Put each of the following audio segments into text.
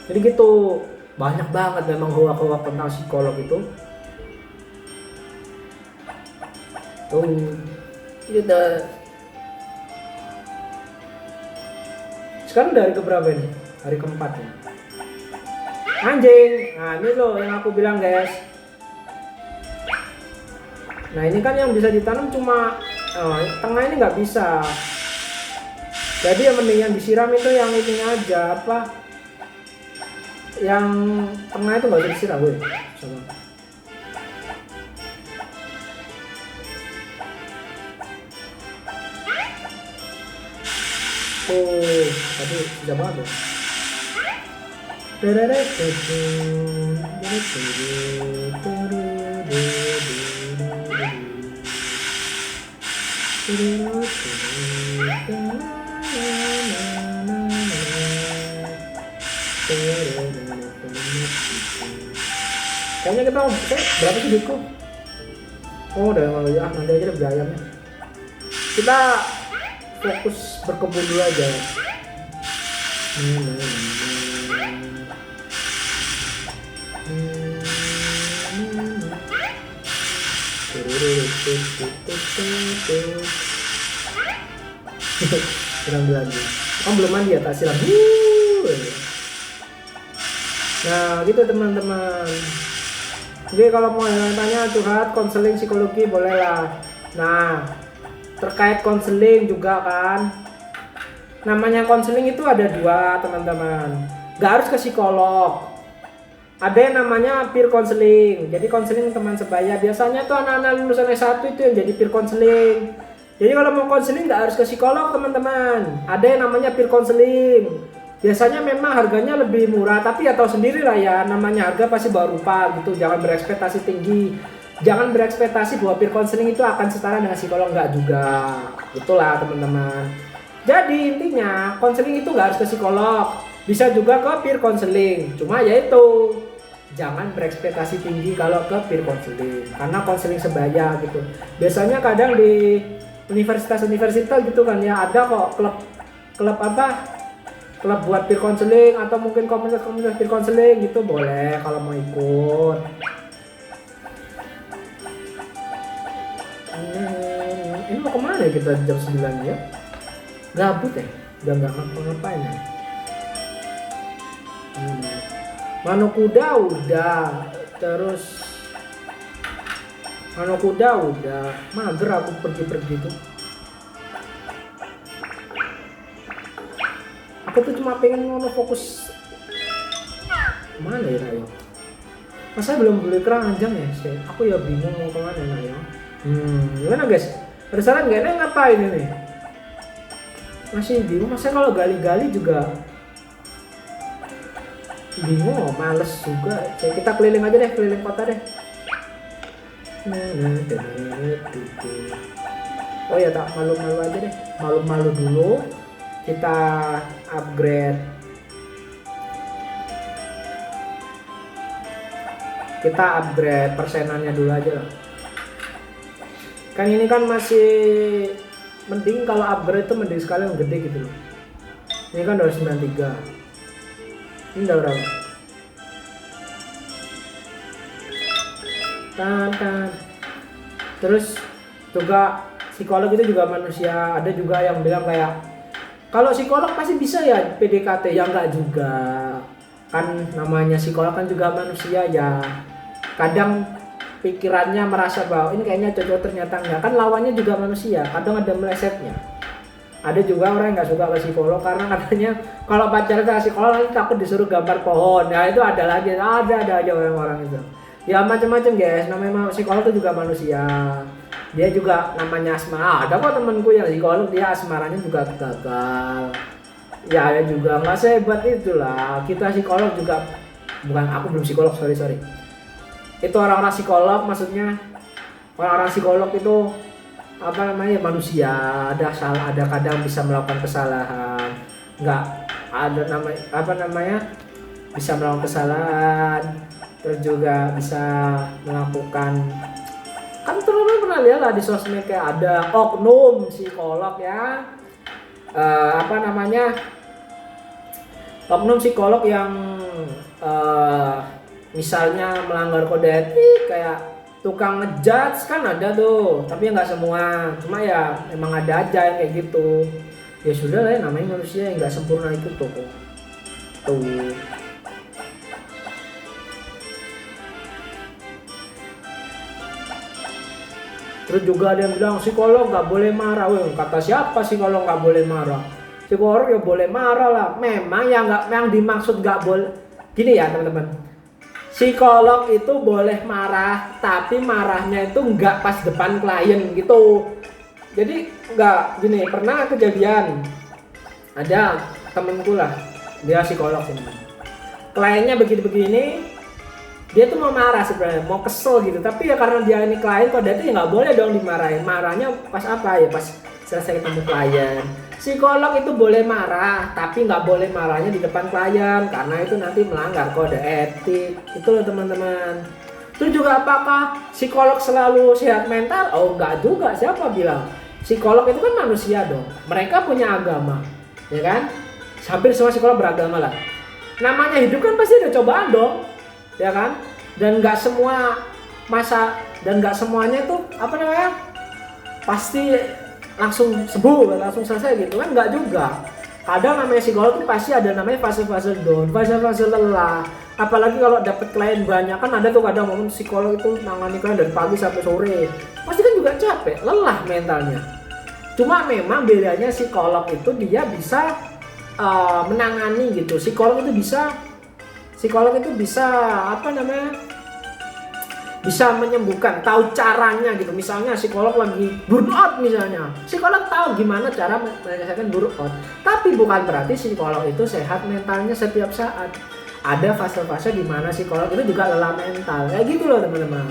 Jadi gitu, banyak banget memang hoak-hoak tentang psikolog itu. Tuh, gitu. Sekarang dari keberapa ini? Hari keempat ya. Anjing, nah ini loh yang aku bilang guys. Nah ini kan yang bisa ditanam cuma tengah ini nggak bisa. Jadi yang mending yang disiram itu yang ini aja apa? Yang tengah itu nggak usah disiram gue. Sama. Oh, tadi sudah banget. Kayaknya kita berapa sih duitku? Oh udah malu ya, nanti aja deh beli ayamnya. Kita fokus berkebun dulu aja. Siram lagi. Oh belum mandi ya, tak siram. Nah gitu teman-teman. Jadi kalau mau tanya curhat konseling psikologi bolehlah. Nah terkait konseling juga kan, namanya konseling itu ada dua teman-teman, gak harus ke psikolog. Ada yang namanya peer counseling, jadi konseling teman sebaya. Biasanya tuh anak-anak lulusan S1 itu yang jadi peer counseling. Jadi kalau mau konseling gak harus ke psikolog teman-teman, ada yang namanya peer counseling. Biasanya memang harganya lebih murah, tapi ya tahu sendiri lah ya, namanya harga pasti bawa rupa gitu. Jangan berekspektasi tinggi, jangan berekspektasi bahwa peer counseling itu akan setara dengan psikolog, enggak juga. Itulah teman-teman. Jadi intinya konseling itu nggak harus ke psikolog, bisa juga ke peer counseling. Cuma yaitu jangan berekspektasi tinggi kalau ke peer counseling, karena konseling sebaya gitu. Biasanya kadang di universitas-universitas gitu kan ya, ada kok klub apa? Klub buat peer counseling atau mungkin komunitas-komunitas peer counseling gitu, boleh kalau mau ikut. Ini mau kemana ya kita jam 9 ya? Gabut ya? Udah nggak ngapa-ngapain ya? Mano kuda udah, terus mano kuda udah, mager aku pergi-pergi tuh. Aku tuh cuma pengen ngono fokus. Mana ya Rayo? Masa belum beli keranjang ya sih? Aku ya bingung mau kemana Rayo. Gimana guys? Ada saran nggak? Ini ngapain ini? Masih bingung, masa kalau gali-gali juga bingung, males juga. Kita keliling aja deh, keliling kota deh. Oh ya tak malu-malu aja deh, malu-malu dulu. Kita upgrade, persenannya dulu aja lah. Kan ini kan masih mending kalau upgrade itu mending sekali yang gede gitu loh. Ini kan 293. Ini udah berapa? Tan. Terus juga psikolog itu juga manusia. Ada juga yang bilang kayak kalau psikolog pasti bisa ya PDKT, ya enggak juga. Kan namanya psikolog kan juga manusia ya. Kadang pikirannya merasa bahwa ini kayaknya cocok, ternyata enggak. Kan lawannya juga manusia, kadang ada melesetnya. Ada juga orang yang nggak suka ke psikolog karena katanya kalau pacaran sama psikolog nanti takut disuruh gambar pohon. Nah itu ada lagi, ada aja orang-orang itu. Ya macam-macam guys, namanya psikolog itu juga manusia. Dia juga namanya asmara. Ada kok temanku yang psikolog, dia asmaranya juga gagal. Ya ada juga, nggak sehebat itulah. Kita psikolog juga, bukan aku belum psikolog, sorry. Itu orang-orang psikolog, maksudnya orang-orang psikolog itu apa namanya manusia, ada salah, ada kadang bisa melakukan kesalahan, nggak ada namanya bisa melakukan kesalahan, terus juga bisa melakukan, kan teman-teman pernah lihat lah di sosmed kayak ada oknum psikolog ya, oknum psikolog yang eh, misalnya melanggar kode etik kayak tukang ngejudge kan ada tuh, tapi nggak semua, cuma ya emang ada aja yang kayak gitu. Ya sudah lah ya, namanya manusia yang nggak sempurna itu tuh. Terus juga ada yang bilang psikolog nggak boleh marah. Weh, kata siapa psikolog nggak boleh marah? Psikolog ya boleh marah lah. Memang yang dimaksud nggak boleh. Gini ya teman-teman. Psikolog itu boleh marah, tapi marahnya itu nggak pas depan klien gitu. Jadi nggak gini. Pernah kejadian ada temenku lah, dia psikolog sih teman. Kliennya begini-begini. Dia tuh mau marah sebenarnya, mau kesel gitu, tapi ya karena dia ini klien, kok dia tuh ya nggak boleh dong dimarahin. Marahnya pas apa ya, pas selesai ketemu klien. Psikolog itu boleh marah, tapi nggak boleh marahnya di depan klien karena itu nanti melanggar kode etik. Itu loh teman-teman. Terus juga apakah psikolog selalu sehat mental? Oh nggak juga, siapa bilang? Psikolog itu kan manusia dong, mereka punya agama, ya kan? Hampir semua psikolog beragama lah. Namanya hidup kan pasti ada cobaan dong, ya kan? Dan nggak semua dan nggak semuanya itu apa namanya pasti langsung sembuh, langsung selesai gitu kan, nggak juga. Kadang namanya psikolog tuh pasti ada namanya fase-fase down, fase-fase lelah. Apalagi kalau dapat klien banyak kan ada tuh kadang momen psikolog itu nangani klien dari pagi sampai sore, pasti kan juga capek, lelah mentalnya. Cuma memang bedanya psikolog itu dia bisa menangani gitu. Psikolog itu bisa apa namanya, bisa menyembuhkan, tahu caranya gitu. Misalnya psikolog lagi burnout misalnya, psikolog tahu gimana cara menyelesaikan burnout. Tapi bukan berarti psikolog itu sehat mentalnya setiap saat. Ada fase-fase di mana psikolog itu juga lelah mental, kayak gitu loh teman-teman.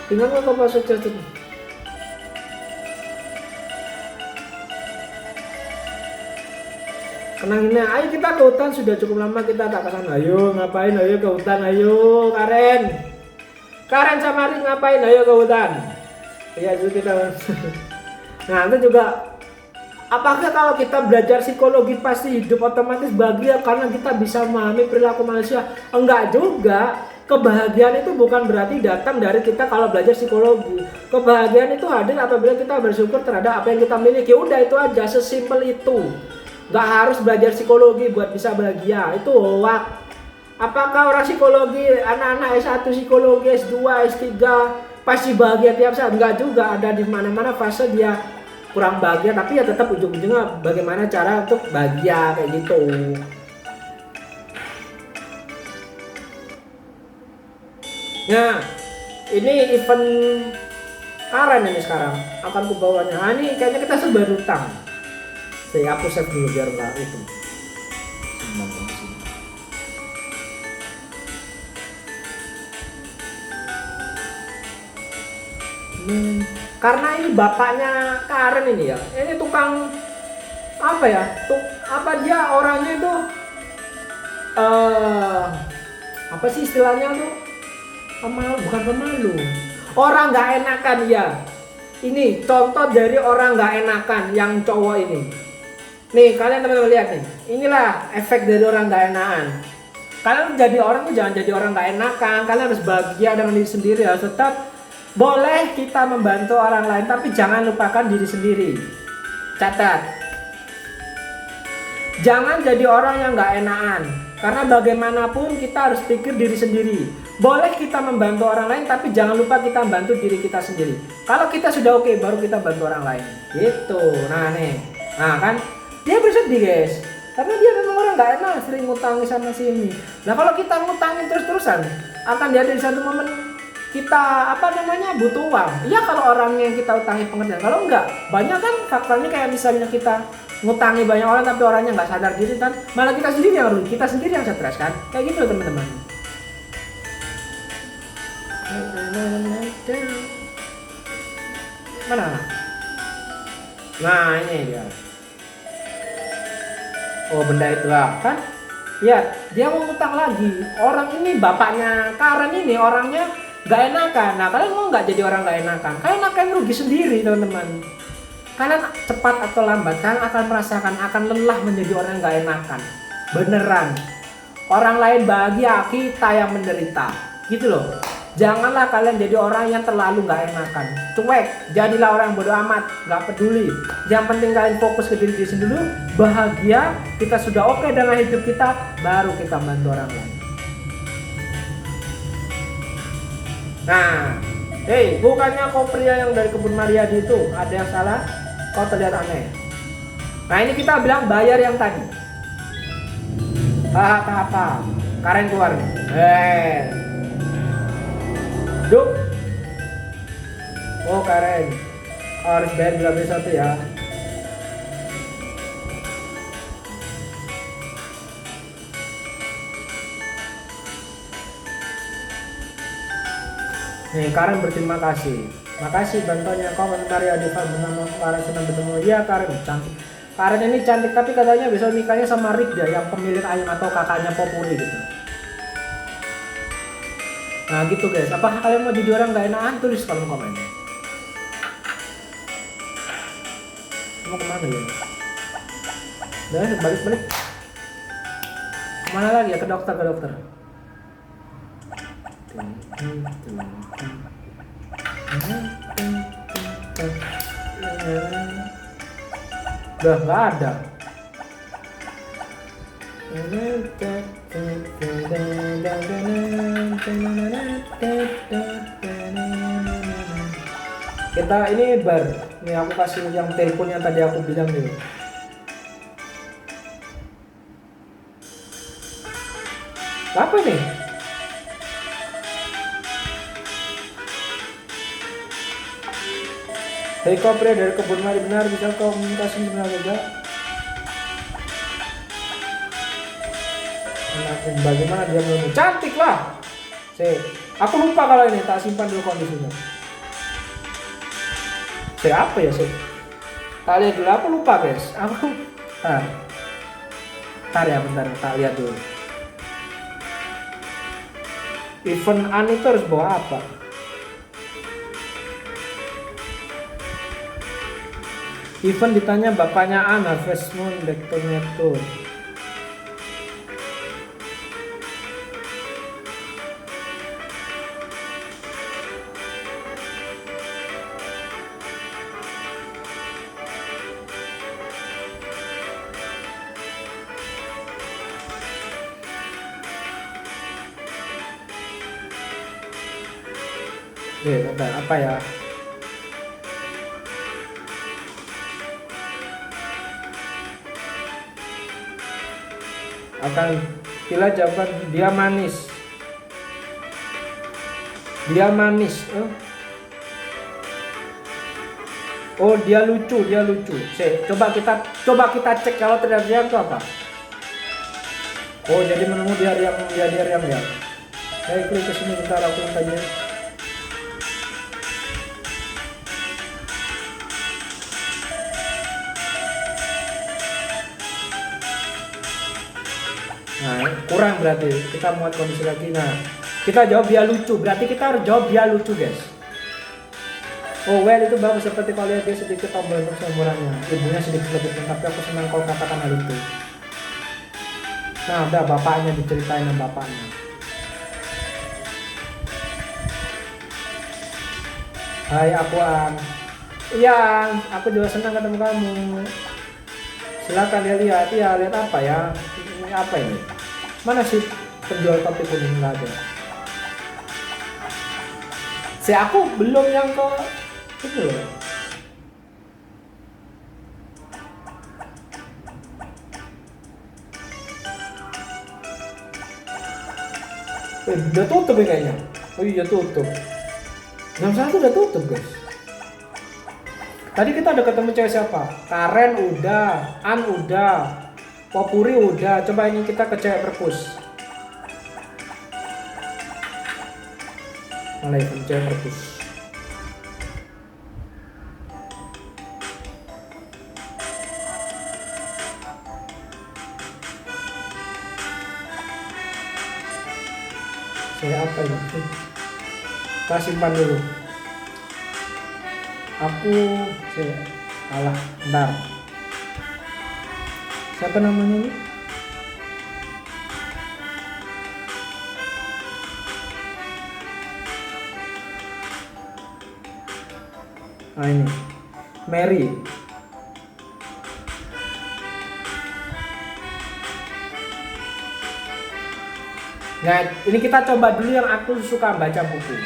Ingat nggak kok fase cacat? Kenangin, ayo kita ke hutan, sudah cukup lama kita tak kesana. Ayo ngapain? Ayo ke hutan, ayo Karen sama Rin ngapain? Ayo ke hutan. Iya itu kita. Nah itu juga, apakah kalau kita belajar psikologi pasti hidup otomatis bahagia karena kita bisa memahami perilaku manusia? Enggak juga. Kebahagiaan itu bukan berarti datang dari kita kalau belajar psikologi. Kebahagiaan itu hadir apabila kita bersyukur terhadap apa yang kita miliki. Udah itu aja, sesimpel itu. Gak harus belajar psikologi buat bisa bahagia, itu hoax. Apakah orang psikologi, anak-anak S1 psikologi, S2, S3 pasti bahagia tiap saat? Enggak juga, ada di mana-mana fase dia kurang bahagia, tapi ya tetap ujung-ujungnya bagaimana cara untuk bahagia kayak gitu. Nah, ini event Karen ini sekarang akan kubawanya. Nah, ini kayaknya kita sebar utang. Saya hapus dulu biar nggak itu. Karena ini bapaknya Karen ini ya, ini tukang apa ya? Dia orangnya itu apa sih istilahnya tuh? Bukan pemalu. Orang nggak enakan ya. Ini contoh dari orang nggak enakan yang cowok ini. Nih kalian teman-teman lihat nih, inilah efek dari orang gak enakan. Kalian jadi orang tuh jangan jadi orang gak enakan. Kalian harus bahagia dengan diri sendiri. Harus tetap boleh kita membantu orang lain, tapi jangan lupakan diri sendiri. Catat, jangan jadi orang yang gak enakan. Karena bagaimanapun kita harus pikir diri sendiri. Boleh kita membantu orang lain, tapi jangan lupa kita membantu diri kita sendiri. Kalau kita sudah oke, baru kita bantu orang lain. Gitu. Nah nih, nah kan dia bersedih guys, karena dia memang orang gak enak, sering ngutangi sana sini. Nah kalau kita ngutangin terus-terusan, akan ada di satu momen kita butuh uang. Iya kalau orangnya yang kita utangi pengertian. Kalau enggak, banyak kan faktanya kayak misalnya kita ngutangi banyak orang tapi orangnya nggak sadar diri kan, malah kita sendiri yang rugi, kita sendiri yang stres kan, kayak gitu loh teman-teman. Mana? Nah ini dia. Oh benda itu lah kan? Ya dia mau ngutang lagi. Orang ini bapaknya Karen ini orangnya gak enakan. Nah kalian mau nggak jadi orang gak enakan? Kalian akan rugi sendiri teman-teman. Kalian cepat atau lambat kalian akan merasakan akan lelah menjadi orang yang gak enakan. beneran. Orang lain bahagia, kita yang menderita. Gitu loh. Janganlah kalian jadi orang yang terlalu nggak enakan, cuek. Jadilah orang yang bodo amat, nggak peduli. Yang penting kalian fokus ke diri sendiri dulu, bahagia. Kita sudah oke dengan hidup kita, baru kita bantu orang lain. Nah, bukannya kau pria yang dari kebun Mariadi itu ada yang salah? Kau terlihat aneh. Nah, ini kita bilang bayar yang tadi. Hahaha, Karen keluar nih. Duk. Oh, Karen. Harus bayar berapa satu ya? Nih, Karen berterima kasih. Makasih bantuannya kau Mariadi bernama Karen, senang bertemu. Iya, Karen cantik. Karen ini cantik, tapi katanya bisa nikahnya sama Rick dia, yang pemilik ayam atau kakaknya Populi gitu. Nah gitu guys, apakah kalian mau jadi orang gak enakan? Tulis kolom komen. Mau kemana ya? Udah balik. Kemana lagi ya? Ke dokter. Udah gak ada. Kita ini bar. Nih aku kasih yang telepon yang tadi aku bilang nih. Apa nih? Hei kau pria dari kebun mari, benar bisa kau komunikasi benar saja? Bagaimana dia mau cantik lah. Aku lupa kalau ini tak simpan dulu kondisinya. Apa ya sih? Tak lihat dulu, aku lupa guys. Bentar ya, tak lihat dulu. Event An itu harus bawa apa? Event ditanya bapaknya An, Harvest Moon, Back to Nature. Apa ya? Akan pilih jawaban dia manis. Oh dia lucu. Coba kita cek kalau terlihat riang itu apa. Oh jadi menemu dia riang ya. Klik ke sini bentar, aku tanya. Nah, kurang berarti kita muat kondisi lagi. Nah, kita jawab dia lucu, berarti kita harus jawab dia lucu guys. Oh well, itu bagus, seperti kau lihat dia sedikit tombol untuk seumurannya. Ibunya sedikit lebih tinggi, tapi aku senang kau katakan hal itu. Nah udah, bapaknya diceritain sama bapaknya. Hai Akuan. Iya, aku juga senang ketemu kamu. Silakan lihat ya, lihat apa ya? Ini apa ini? Mana sih penjual topi kuning? Nggak ada. Aku belum yang ke itu loh. Udah tutup ya kayaknya. Oh iya tutup. Jam 1 udah tutup guys. Tadi kita udah ketemu cewek siapa? Karen udah, An udah, Popuri udah. Coba ini kita ke cewek perpus. Mulai ke cewek perpus. Saya apa ini? Kita simpan dulu. Saya kalah. Bentar. Siapa namanya ini? Nah ini Mary. Nah ini kita coba dulu yang aku suka baca buku.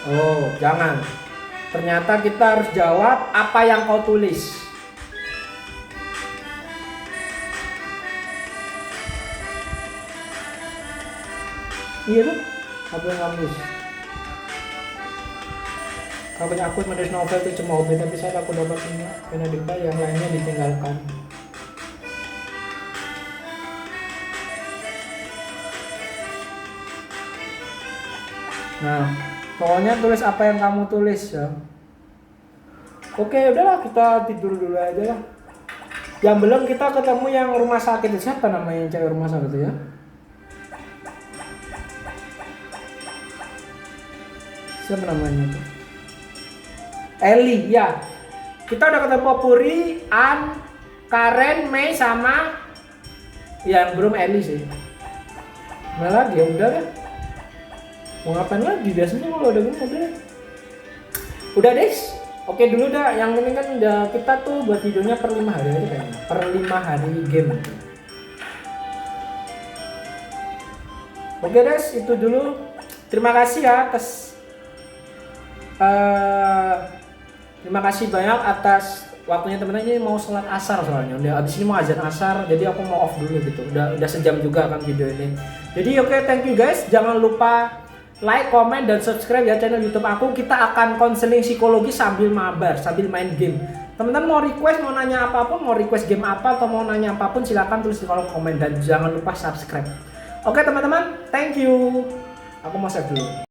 Oh jangan, ternyata kita harus jawab apa yang kau tulis. Iya tuh, apa yang kamu tulis? Kalau punya aku menulis novel itu cuma hobi, tapi saya aku dapat punya Benedikta yang lainnya ditinggalkan. Nah, pokoknya tulis apa yang kamu tulis ya. Oke, udahlah kita tidur dulu aja lah. Yang belum kita ketemu yang rumah sakit itu siapa namanya, cewek rumah sakit itu ya? Siapa namanya tuh? Eli ya. Kita udah ketemu Puri, An, Karen, Mei sama yang belum Eli sih. Mana lagi ya udah deh. Mau ngapain lagi biasanya kalau udah gini udah deh. Oke dulu dah. Yang ini kan udah kita tuh buat videonya per 5 hari aja kayaknya. Per 5 hari game. Oke guys, itu dulu. Terima kasih ya atas terima kasih banyak atas waktunya teman-teman. Ini mau sholat asar soalnya. Udah abis ini mau azan asar, jadi aku mau off dulu gitu. Udah sejam juga kan video ini. Jadi oke, thank you guys. Jangan lupa like, comment, dan subscribe ya channel YouTube aku. Kita akan konseling psikologi sambil mabar, sambil main game. Teman-teman mau request, mau nanya apapun, mau request game apa atau mau nanya apapun, silahkan tulis di kolom komen dan jangan lupa subscribe. Oke teman-teman, thank you. Aku mau save dulu.